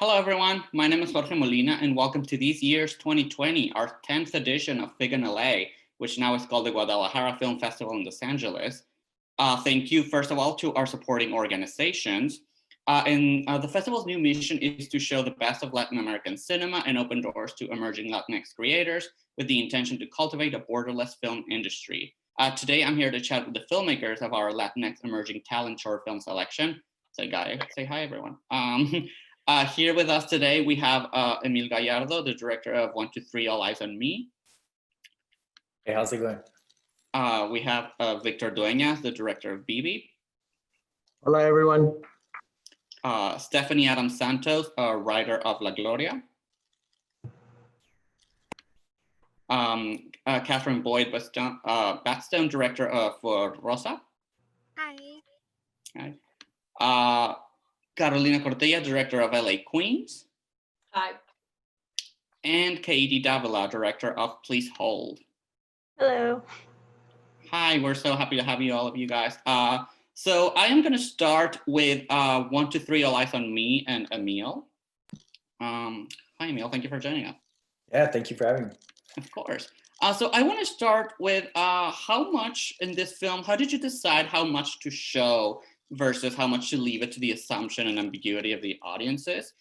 Hello, everyone. My name is Jorge Molina, and welcome to this year's 2020, our 10th edition of FIG in LA, which now is called the Guadalajara Film Festival in Los Angeles. Thank you, first of all, to our supporting organizations. The festival's new mission is to show the best of Latin American cinema and open doors to emerging Latinx creators with the intention to cultivate a borderless film industry. Today, I'm here to chat with the filmmakers of our Latinx Emerging Talent Short Film Selection. Say hi, everyone. Here with us today, we have Emil Gallardo, the director of 123 All Eyes on Me. Hey, how's it going? We have Victor Dueñas, the director of Bibi. Hello, everyone. Stephanie Adams Santos, writer of La Gloria. Catherine Boyd Batstone, director for Rosa. Hi. Hi. Carolina Cortella, director of LA Queens. Hi. And Katie Davila, director of Please Hold. Hello. Hi, we're so happy to have you, all of you guys. So I am going to start with 123 All Eyes on Me and Emil. Hi, Emil. Thank you for joining us. Yeah, thank you for having me. Of course. So I want to start with how much in this film, how did you decide how much to show versus how much to leave it to the assumption and ambiguity of the audiences?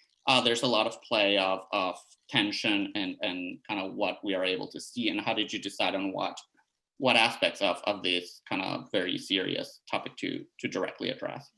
There's a lot of play of tension and kind of what we are able to see. And how did you decide on what aspects of this kind of very serious topic to directly address?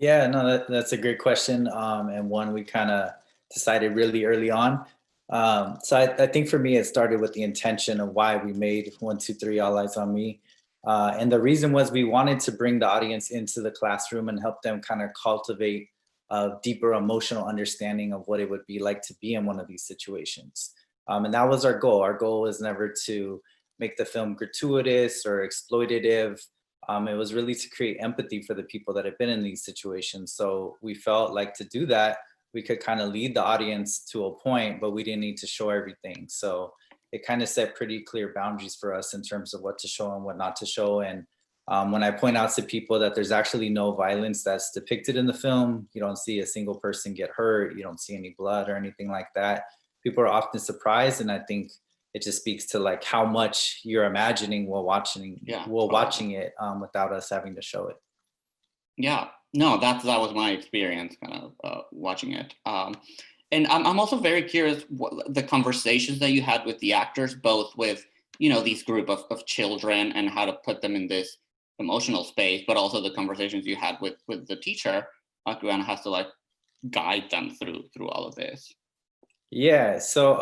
Yeah, no, that's a great question, and one we kind of decided really early on. So I think for me, it started with the intention of why we made 123 All Eyes on Me. And the reason was we wanted to bring the audience into the classroom and help them kind of cultivate a deeper emotional understanding of what it would be like to be in one of these situations. And that was our goal. Our goal was never to make the film gratuitous or exploitative. It was really to create empathy for the people that have been in these situations. So we felt like to do that, we could kind of lead the audience to a point, but we didn't need to show everything. So it kind of set pretty clear boundaries for us in terms of what to show and what not to show. And when I point out to people that there's actually no violence that's depicted in the film, you don't see a single person get hurt, you don't see any blood or anything like that, people are often surprised. And I think it just speaks to like how much you're imagining while watching it without us having to show it. Yeah, no, that was my experience kind of watching it. And I'm also very curious what the conversations that you had with the actors, both with, these group of children and how to put them in this emotional space, but also the conversations you had with the teacher, who has to like guide them through all of this. Yeah, so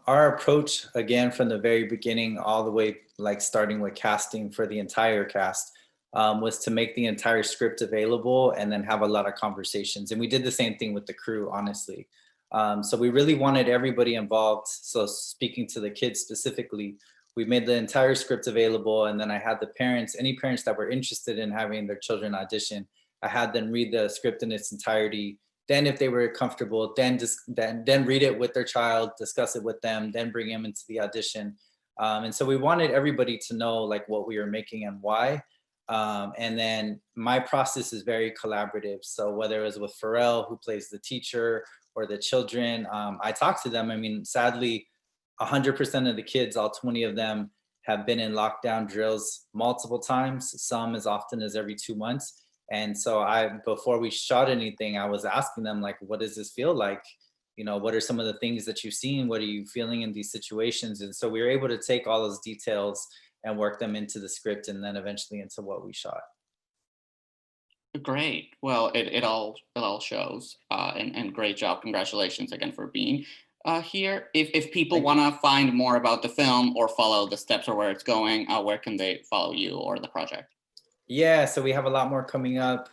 our approach, again, from the very beginning, all the way, like starting with casting for the entire cast, was to make the entire script available and then have a lot of conversations. And we did the same thing with the crew, honestly. So we really wanted everybody involved. So speaking to the kids specifically, we made the entire script available. And then I had the parents, any parents that were interested in having their children audition, I had them read the script in its entirety. Then if they were comfortable, then read it with their child, discuss it with them, then bring them into the audition. And so we wanted everybody to know like what we were making and why. And then my process is very collaborative. So whether it was with Pharrell, who plays the teacher, or the children, I talk to them. I mean, sadly, 100% of the kids, all 20 of them, have been in lockdown drills multiple times, some as often as every 2 months. And so before we shot anything, I was asking them like, what does this feel like? What are some of the things that you've seen? What are you feeling in these situations? And so we were able to take all those details and work them into the script and then eventually into what we shot. Great. Well, it all shows, and great job. Congratulations again for being here. If people want to find more about the film or follow the steps or where it's going, where can they follow you or the project? Yeah, so we have a lot more coming up.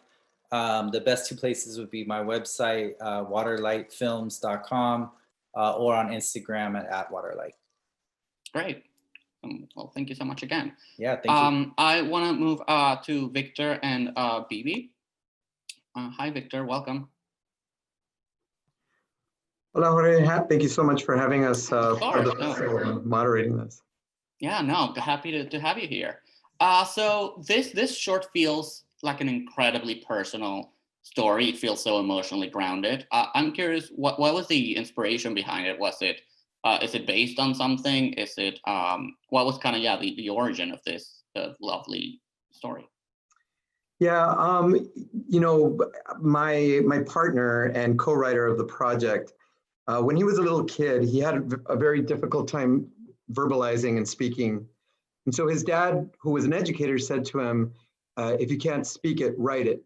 The best two places would be my website, waterlightfilms.com, or on Instagram at waterlight. Great. Well, thank you so much again. Yeah, thank you. I want to move to Victor and Bibi. Hi, Victor. Welcome. Hola, Jorge. Thank you so much for having us, moderating this. Yeah, no, happy to have you here. So this short feels like an incredibly personal story. It feels so emotionally grounded. I'm curious, what was the inspiration behind it? Was it is it based on something? Is it what was kind of the origin of this lovely story? Yeah, my partner and co-writer of the project, when he was a little kid, he had a very difficult time verbalizing and speaking. And so his dad, who was an educator, said to him, if you can't speak it, write it.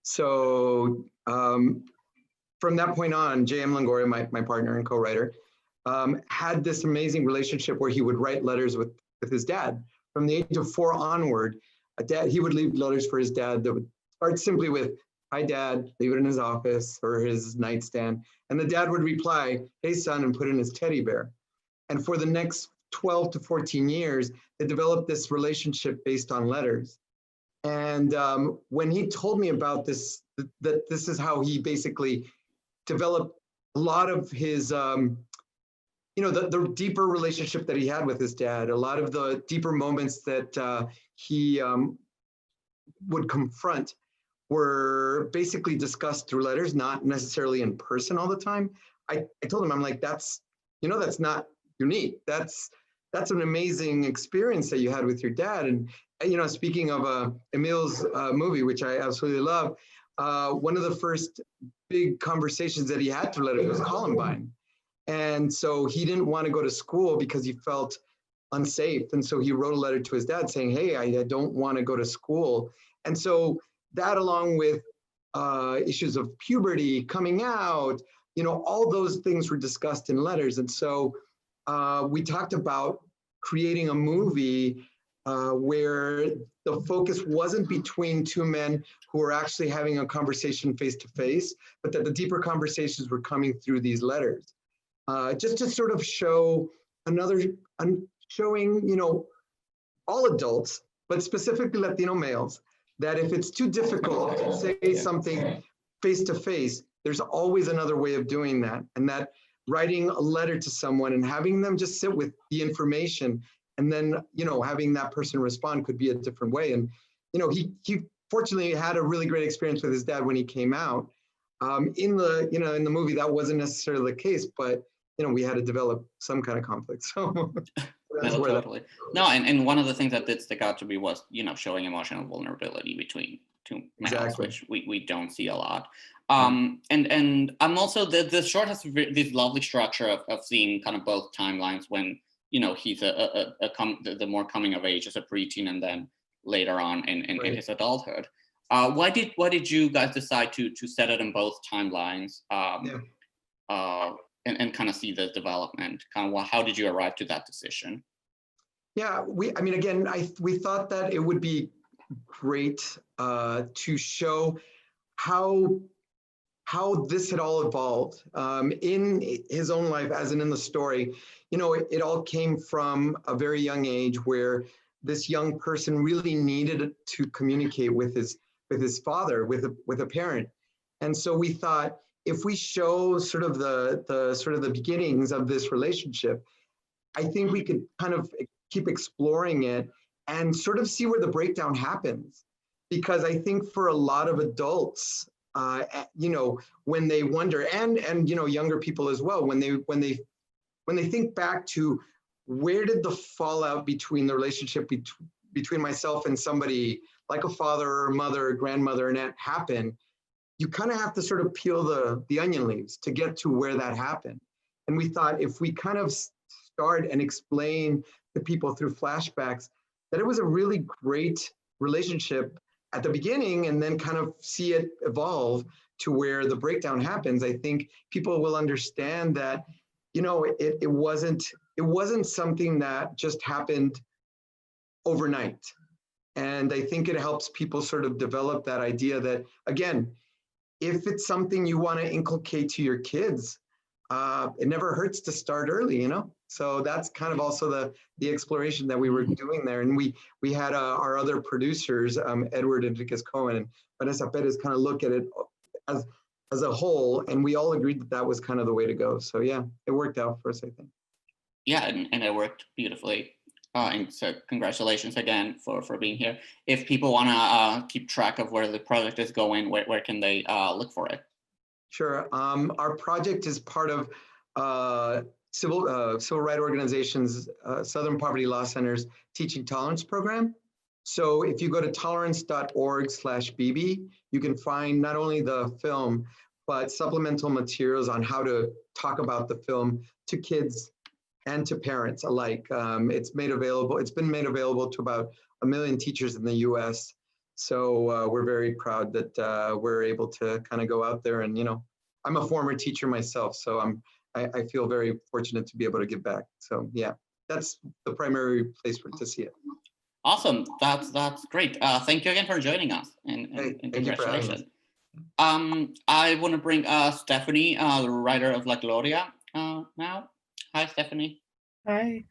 So from that point on, J.M. Longoria, my partner and co-writer, had this amazing relationship where he would write letters with his dad. From the age of 4 onward, he would leave letters for his dad that would start simply with, "Hi, Dad," leave it in his office or his nightstand. And the dad would reply, "Hey, son," and put in his teddy bear. And for the next 12 to 14 years, they developed this relationship based on letters. And when he told me about this, that this is how he basically developed a lot of his, the deeper relationship that he had with his dad, a lot of the deeper moments that he would confront were basically discussed through letters, not necessarily in person all the time. I told him, I'm like, that's not unique. That's an amazing experience that you had with your dad. And, speaking of Emil's movie, which I absolutely love, one of the first big conversations that he had through letters was Columbine. And so he didn't want to go to school because he felt unsafe. And so he wrote a letter to his dad saying, "Hey, I don't want to go to school." And so that, along with issues of puberty, coming out, all those things were discussed in letters. And so we talked about creating a movie where the focus wasn't between two men who were actually having a conversation face to face, but that the deeper conversations were coming through these letters. Just to sort of show showing, all adults, but specifically Latino males, that if it's too difficult to say something face to face, there's always another way of doing that. And that writing a letter to someone and having them just sit with the information and then, having that person respond could be a different way. And, he fortunately had a really great experience with his dad when he came out. In the movie, that wasn't necessarily the case, but we had to develop some kind of conflict. So that's where totally. No, and one of the things that did stick out to me was, showing emotional vulnerability between two males, Exactly. which we don't see a lot. And I'm also, the short has this lovely structure of seeing kind of both timelines when, he's the more coming of age as a preteen and then later on in his adulthood. Why did you guys decide to set it in both timelines? And kind of see the development? How did you arrive to that decision? Yeah, we thought that it would be great to show how this had all evolved in his own life, as in the story. It all came from a very young age where this young person really needed to communicate with his father, with a parent. And so we thought, if we show sort of the beginnings of this relationship, I think we could kind of keep exploring it and sort of see where the breakdown happens. Because I think for a lot of adults, when they wonder, and younger people as well, when they think back to where did the fallout between the relationship between myself and somebody like a father or mother or grandmother and aunt happen, you kind of have to sort of peel the onion leaves to get to where that happened. And we thought, if we kind of start and explain to people through flashbacks that it was a really great relationship at the beginning, and then kind of see it evolve to where the breakdown happens, I think people will understand that, it wasn't something that just happened overnight. And I think it helps people sort of develop that idea that, again, if it's something you want to inculcate to your kids, it never hurts to start early, So that's kind of also the exploration that we were doing there. And we had our other producers, Edward Enriquez Cohen and Vanessa Perez, kind of look at it as a whole, and we all agreed that was kind of the way to go. So yeah, it worked out for us, I think. Yeah, and it worked beautifully. And so congratulations again for being here. If people want to keep track of where the project is going, where can they look for it? Sure. Our project is part of civil rights organizations, Southern Poverty Law Center's Teaching Tolerance program. So if you go to tolerance.org/BB, you can find not only the film, but supplemental materials on how to talk about the film to kids and to parents alike. It's been made available to about 1 million teachers in the US. So we're very proud that we're able to kind of go out there and, I'm a former teacher myself, so I feel very fortunate to be able to give back. So yeah, that's the primary place to see it. Awesome, that's great. Thank you again for joining us, and congratulations. I want to bring Stephanie, the writer of La Gloria, now. Hi, Stephanie. Hi.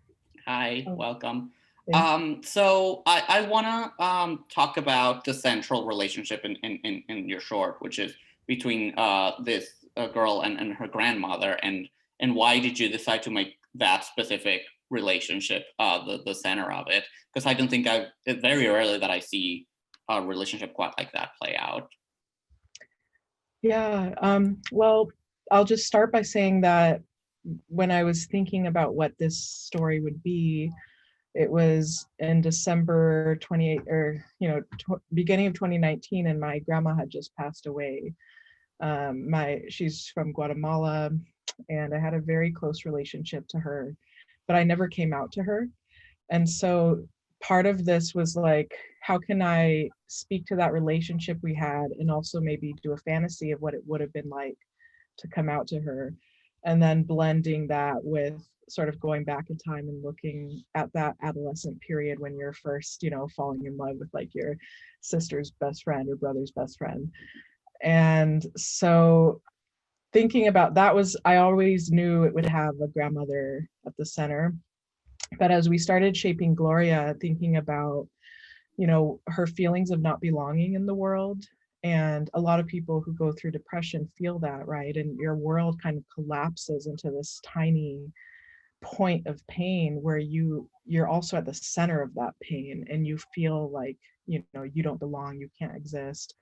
Hi, welcome. Thanks. So I want to talk about the central relationship in your short, which is between this girl and her grandmother, and why did you decide to make that specific relationship the center of it? Because I don't think it's very rarely that I see a relationship quite like that play out. Yeah, well, I'll just start by saying that when I was thinking about what this story would be, it was in December 28, or beginning of 2019, and my grandma had just passed away. She's from Guatemala, and I had a very close relationship to her, but I never came out to her. And so part of this was like, how can I speak to that relationship we had, and also maybe do a fantasy of what it would have been like to come out to her, and then blending that with sort of going back in time and looking at that adolescent period when you're first, falling in love with like your sister's best friend or brother's best friend. And so thinking about that I always knew it would have a grandmother at the center. But as we started shaping Gloria, thinking about, her feelings of not belonging in the world, and a lot of people who go through depression feel that, right? And your world kind of collapses into this tiny point of pain where you're also at the center of that pain, and you feel like, you don't belong, you can't exist.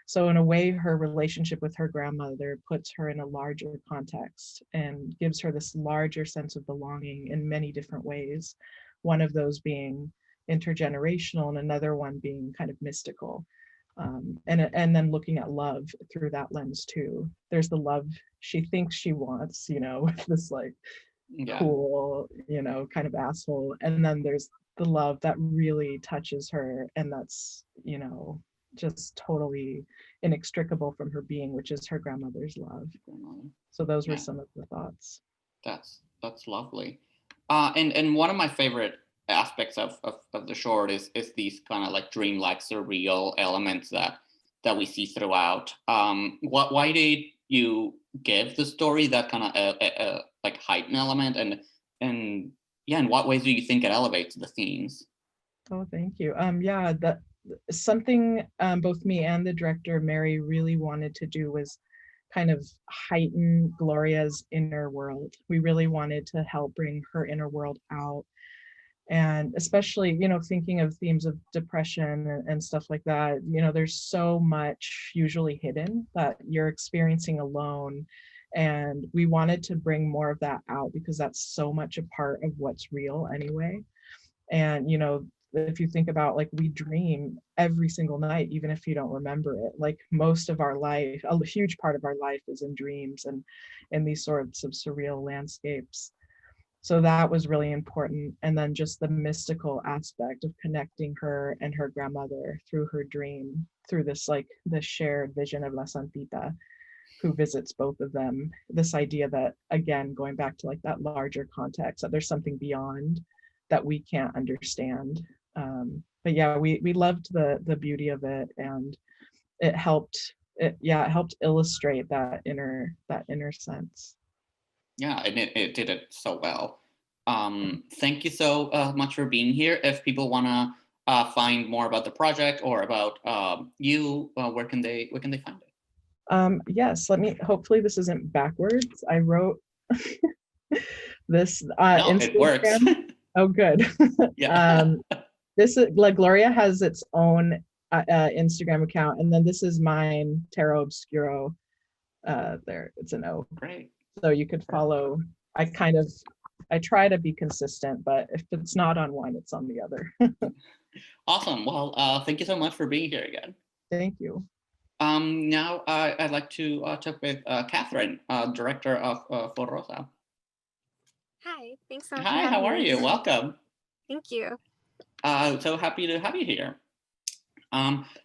So in a way, her relationship with her grandmother puts her in a larger context and gives her this larger sense of belonging in many different ways. One of those being intergenerational, and another one being kind of mystical. And then looking at love through that lens too. There's the love she thinks she wants, with this like cool, kind of asshole. And then there's the love that really touches her, and that's, just totally inextricable from her being, which is her grandmother's love. So those were some of the thoughts. That's lovely. And one of my favorite aspects of the short is these kind of like dreamlike surreal elements that we see throughout. Why did you give the story that kind of like heightened element, and in what ways do you think it elevates the themes? Oh, thank you. That something both me and the director Mary really wanted to do was kind of heighten Gloria's inner world. We really wanted to help bring her inner world out, and especially thinking of themes of depression and stuff like that. There's so much usually hidden that you're experiencing alone, and we wanted to bring more of that out because that's so much a part of what's real anyway. And if you think about, like, we dream every single night, even if you don't remember it. Like, most of our life, a huge part of our life is in dreams and in these sorts of surreal landscapes. So that was really important. And then just the mystical aspect of connecting her and her grandmother through her dream, through this shared vision of La Santita, who visits both of them. This idea that, again, going back to like that larger context, that there's something beyond that we can't understand. But yeah, we loved the beauty of it, and it helped illustrate that inner sense. Yeah, and it did it so well. Thank you so much for being here. If people want to find more about the project or about you, where can they find it? Yes, hopefully this isn't backwards. I wrote this no, Instagram. it works. Oh, good. Yeah. This is La Gloria has its own Instagram account, and then this is mine, Tarot Obscuro. There, it's an O. Great. So you could follow. I try to be consistent, but if it's not on one, it's on the other. Awesome. Well, thank you so much for being here again. Thank you. Now I'd like to talk with Catherine, director of For Rosa. Hi, thanks so much. Hi, how are you? Welcome. Thank you. So happy to have you here.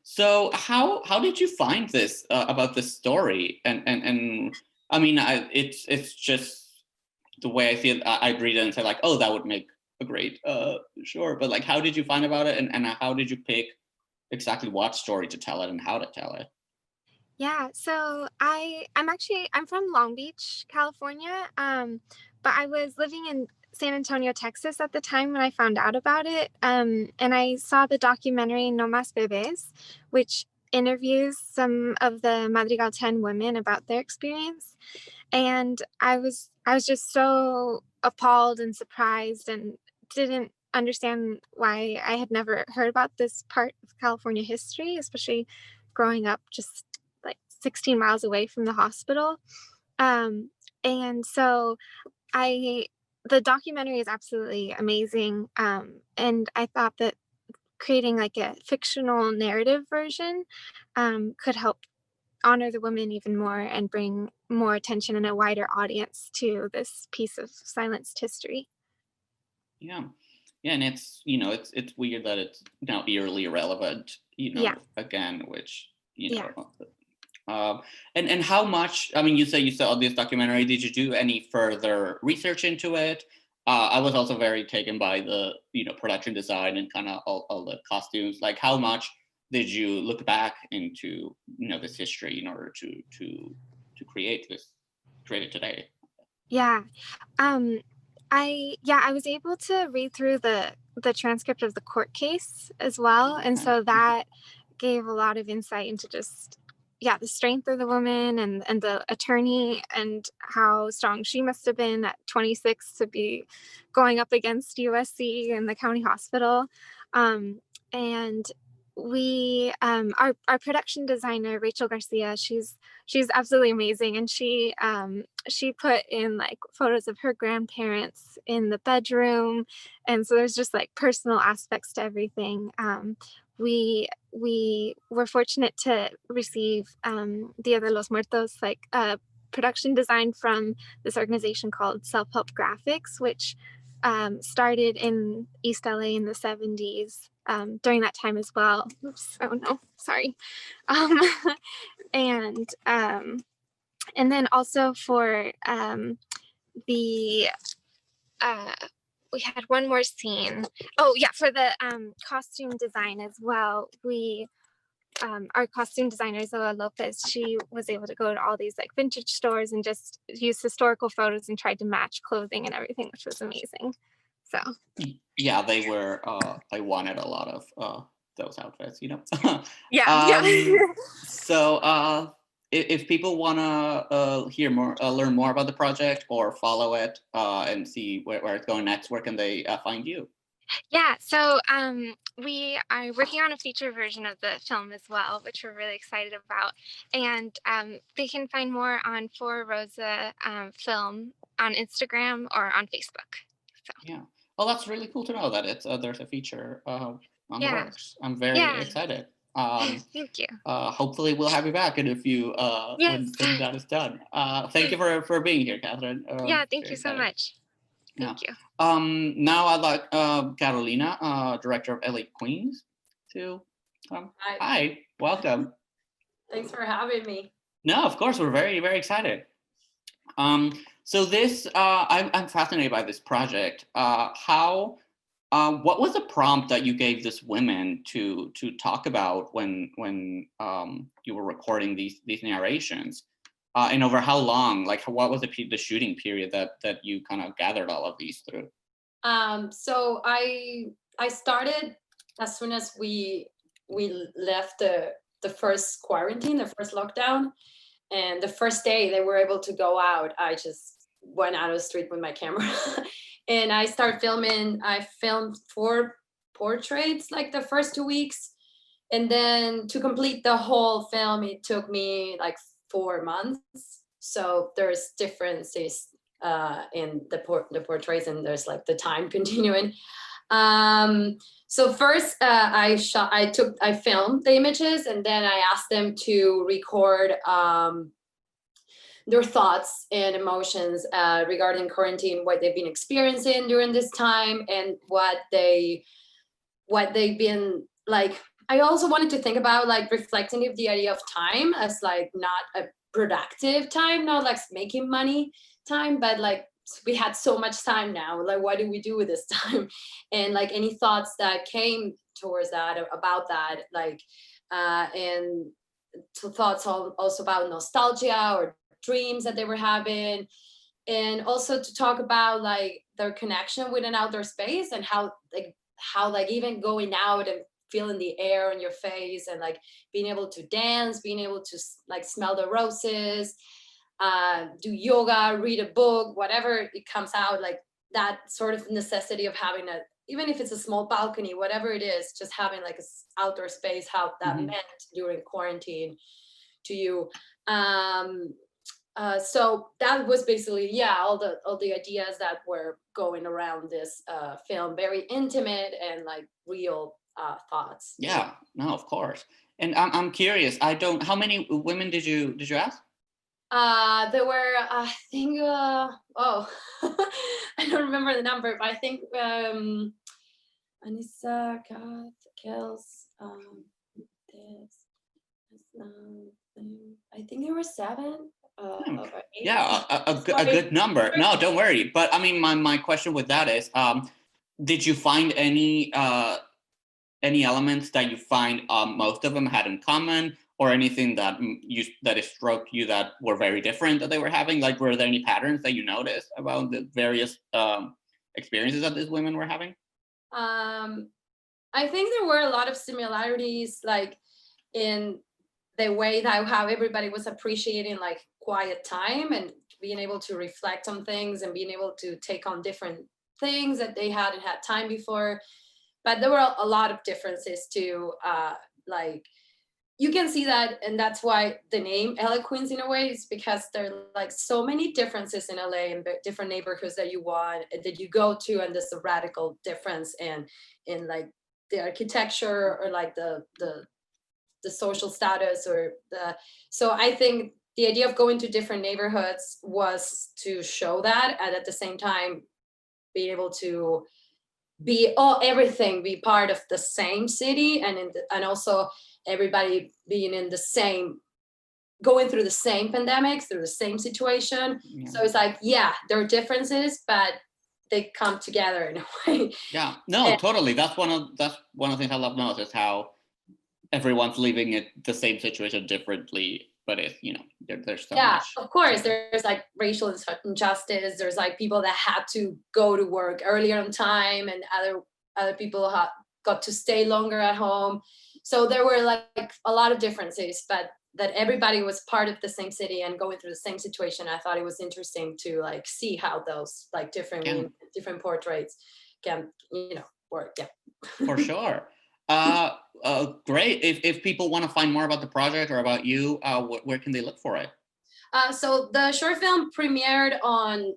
So how did you find this about this story? And I mean, it's just the way I see it. I'd read it and say like, oh, that would make a great sure. But like, how did you find about it, and how did you pick exactly what story to tell it and how to tell it? Yeah, so I'm from Long Beach, California. But I was living in San Antonio, Texas at the time when I found out about it. And I saw the documentary No Más Bebés, which interviews some of the Madrigal 10 women about their experience. And I was just so appalled and surprised and didn't understand why I had never heard about this part of California history, especially growing up just like 16 miles away from the hospital. And so the documentary is absolutely amazing. And I thought that creating like a fictional narrative version could help honor the women even more and bring more attention and a wider audience to this piece of silenced history. Yeah. Yeah, and it's it's weird that it's now eerily irrelevant, Yeah. again, which Yeah. And how much, I mean, you say you saw this documentary, did you do any further research into it? I was also very taken by the production design and kind of all the costumes. Like, how much did you look back into this history in order to create it today? Yeah. I was able to read through the transcript of the court case as well. And Okay. so that gave a lot of insight into just the strength of the woman and the attorney and how strong she must have been at 26 to be going up against USC and the county hospital. And we our production designer Rachel Garcia, she's absolutely amazing, and she put in like photos of her grandparents in the bedroom, and so there's just like personal aspects to everything. We were fortunate to receive Dia de los Muertos, like production design from this organization called Self Help Graphics, which started in East LA in the 70s during that time as well. Oops, oh no, sorry. And then also for the we had one more scene. Oh yeah, for the costume design as well. We our costume designer Zoa Lopez, she was able to go to all these like vintage stores and just use historical photos and tried to match clothing and everything, which was amazing. So yeah, they wanted a lot of those outfits, yeah. So if people want to hear more, learn more about the project or follow it and see where it's going next, where can they find you? Yeah, so we are working on a feature version of the film as well, which we're really excited about. And they can find more on For Rosa Film on Instagram or on Facebook. So. Yeah. Well, that's really cool to know that it's there's a feature on the works. I'm very excited. Thank you. Hopefully we'll have you back in a few yes. when that is done. Thank you for being here, Catherine. Yeah, thank you so much. Thank you. Now I'd like Carolina, director of LA Queens, to come. Hi, welcome. Thanks for having me. No, of course, we're very, very excited. So this, I'm fascinated by this project. What was the prompt that you gave this women to talk about when you were recording these narrations? And over how long? Like, what was the shooting period that you kind of gathered all of these through? So I started as soon as we left the first quarantine, the first lockdown, and the first day they were able to go out. I just went out of the street with my camera and I started filming. I filmed 4 portraits like the first 2 weeks, and then to complete the whole film, it took me like 4 months. So there's differences in the portraits, and there's like the time continuing. So first I filmed the images, and then I asked them to record their thoughts and emotions regarding quarantine, what they've been experiencing during this time, and what they've been like. I also wanted to think about like reflecting of the idea of time as like not a productive time, not like making money time, but like we had so much time now, like what do we do with this time? And like any thoughts that came towards that, about that, like and thoughts also about nostalgia or dreams that they were having, and also to talk about like their connection with an outdoor space, and how even going out and feeling the air on your face, and like being able to dance, being able to like smell the roses, do yoga, read a book, whatever it comes out, like that sort of necessity of having a, even if it's a small balcony, whatever it is, just having like a outdoor space, how that meant during quarantine to you. So that was basically, all the ideas that were going around this film, very intimate and like real thoughts. Yeah, no, of course. And I'm curious, how many women did you ask? There were, I think, I don't remember the number, but I think Anissa, Kath, Kels, I think there were 7. Or 8. Yeah, a good number. No, don't worry. But I mean, my question with that is, did you find any elements that you find most of them had in common, or anything that it struck you that were very different that they were having? Like, were there any patterns that you noticed about the various experiences that these women were having? I think there were a lot of similarities, like in the way that how everybody was appreciating like quiet time and being able to reflect on things and being able to take on different things that they hadn't had time before. But there were a lot of differences too. Like you can see that, and that's why the name LA Queens in a way is because there are like so many differences in LA and different neighborhoods that you go to, and there's a radical difference in like the architecture or like the social status or so I think the idea of going to different neighborhoods was to show that, and at the same time being able to be part of the same city, and also everybody being in the same, going through the same pandemics, through the same situation. Yeah. So it's like, there are differences, but they come together in a way. Yeah, no, totally. That's one of the things I love most, is how everyone's living in the same situation differently, but it's, there's so much. Of course, there's like racial injustice. There's like people that had to go to work earlier on time, and other people got to stay longer at home. So there were like a lot of differences, but that everybody was part of the same city and going through the same situation. I thought it was interesting to like see how those like different portraits can work. Yeah, for sure. Great. If people want to find more about the project or about you, where can they look for it? So the short film premiered on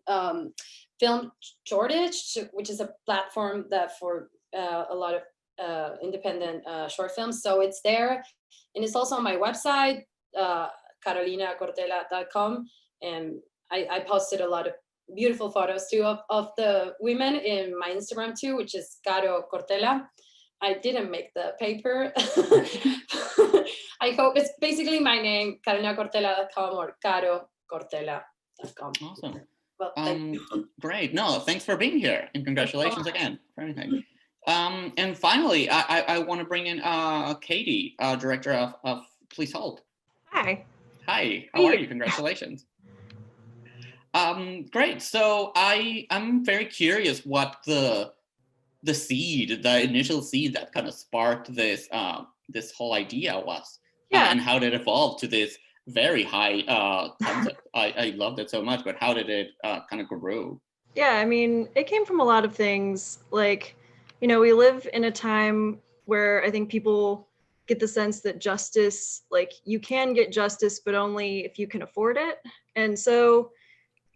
Film Shortage, which is a platform that for a lot of independent short films. So it's there, and it's also on my website, carolinacortela.com, and I posted a lot of beautiful photos too of the women in my Instagram too, which is Caro Cortela. I didn't make the paper. I hope it's basically my name, carolinacortela.com or carocortela.com. Awesome. Well, great. No, thanks for being here, and congratulations again for everything. And finally, I want to bring in Katie, director of Please Hold. Hi. Hi, how are you? Congratulations. Great. So I'm very curious what the initial seed that kind of sparked this this whole idea was. And how did it evolve to this very high concept? I loved it so much, but how did it kind of grow? Yeah, I mean, it came from a lot of things. Like, you know, we live in a time where I think people get the sense that justice, like, you can get justice, but only if you can afford it. And so,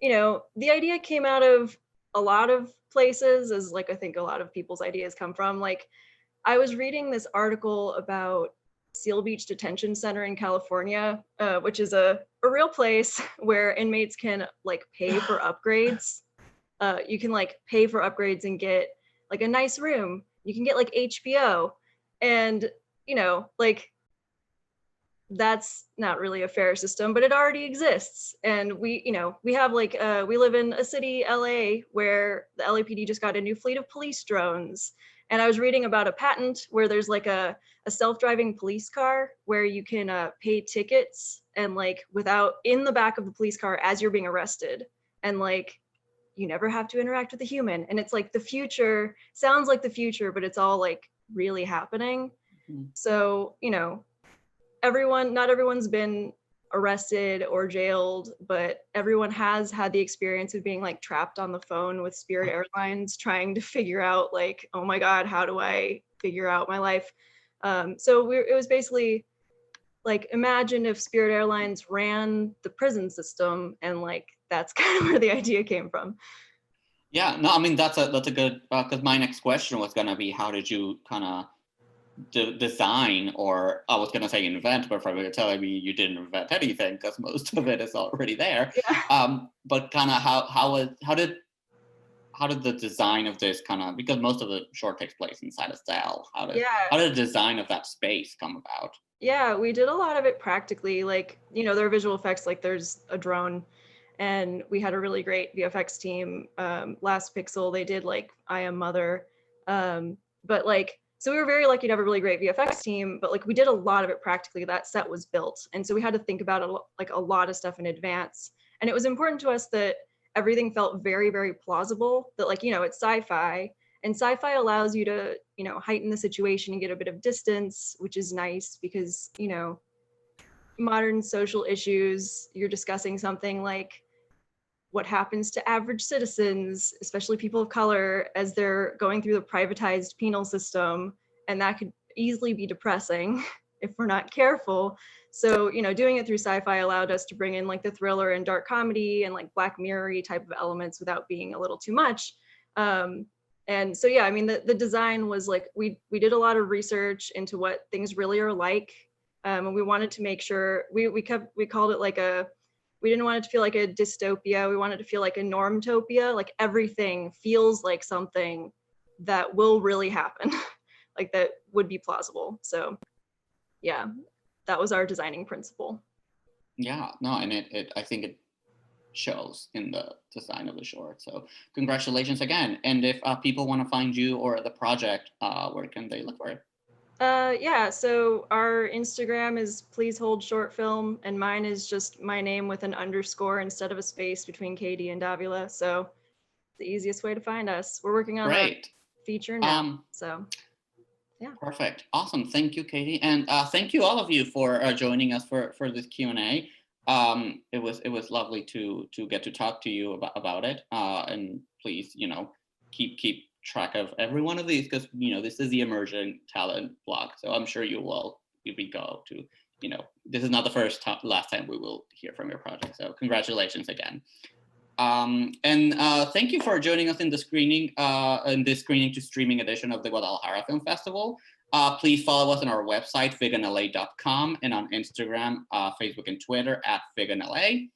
you know, the idea came out of a lot of places, as like I think a lot of people's ideas come from. Like, I was reading this article about Seal Beach Detention Center in California, which is a real place where inmates can like pay for upgrades. You can like pay for upgrades and get like a nice room. You can get like HBO, and you know, like that's not really a fair system, but it already exists. And we, you know, we have like we live in a city, LA, where the LAPD just got a new fleet of police drones. And I was reading about a patent where there's like a self-driving police car where you can pay tickets and like without in the back of the police car as you're being arrested. And like you never have to interact with a human. And it's like the future, sounds like the future, but it's all like really happening. So, you know, not everyone's been arrested or jailed, but everyone has had the experience of being like trapped on the phone with Spirit Airlines trying to figure out like, oh my God, how do I figure out my life? So it was basically like, imagine if Spirit Airlines ran the prison system, and like, that's kind of where the idea came from. Yeah, no, I mean, that's a good, because my next question was gonna be, how did you kind of design, or I was gonna say invent, but probably telling me you didn't invent anything because most of it is already there. Yeah. But kind of how did the design of this kind of, because most of the short takes place inside a cell, how did the design of that space come about? Yeah, we did a lot of it practically. Like, you know, there are visual effects, like there's a drone, and we had a really great VFX team. Last Pixel, they did like I Am Mother. But like, so we were very lucky to have a really great VFX team, but like we did a lot of it practically. That set was built. And so we had to think about like a lot of stuff in advance. And it was important to us that everything felt very, very plausible, that like, you know, it's sci-fi, and sci-fi allows you to, you know, heighten the situation and get a bit of distance, which is nice because, you know, modern social issues, you're discussing something like what happens to average citizens, especially people of color, as they're going through the privatized penal system. And that could easily be depressing if we're not careful. So, you know, doing it through sci-fi allowed us to bring in like the thriller and dark comedy and like Black Mirror-y type of elements without being a little too much. And so, yeah, I mean, the design was like, we did a lot of research into what things really are like. And we wanted to make sure we called it like we didn't want it to feel like a dystopia. We wanted to feel like a normtopia, like everything feels like something that will really happen, like that would be plausible. So yeah, that was our designing principle. Yeah, no, and I think it shows in the design of the short. So congratulations again. And if people want to find you or the project, where can they look for it? Yeah, so our Instagram is Please Hold Short Film, and mine is just my name with an underscore instead of a space between Katie and Davila. So the easiest way to find us. We're working on a feature now. So yeah. Perfect. Awesome. Thank you, Katie. And thank you all of you for joining us for this Q&A. It was lovely to get to talk to you about it. And please, you know, keep track of every one of these, because, you know, this is the emerging talent blog. So I'm sure you will go to, you know, this is not the last time we will hear from your project. So congratulations again. And thank you for joining us in this screening to streaming edition of the Guadalajara Film Festival. Please follow us on our website, figanla.com, and on Instagram, Facebook, and Twitter at figanla.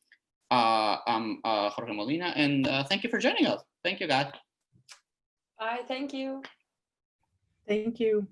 I'm Jorge Molina, and thank you for joining us. Thank you, guys. Bye, thank you. Thank you.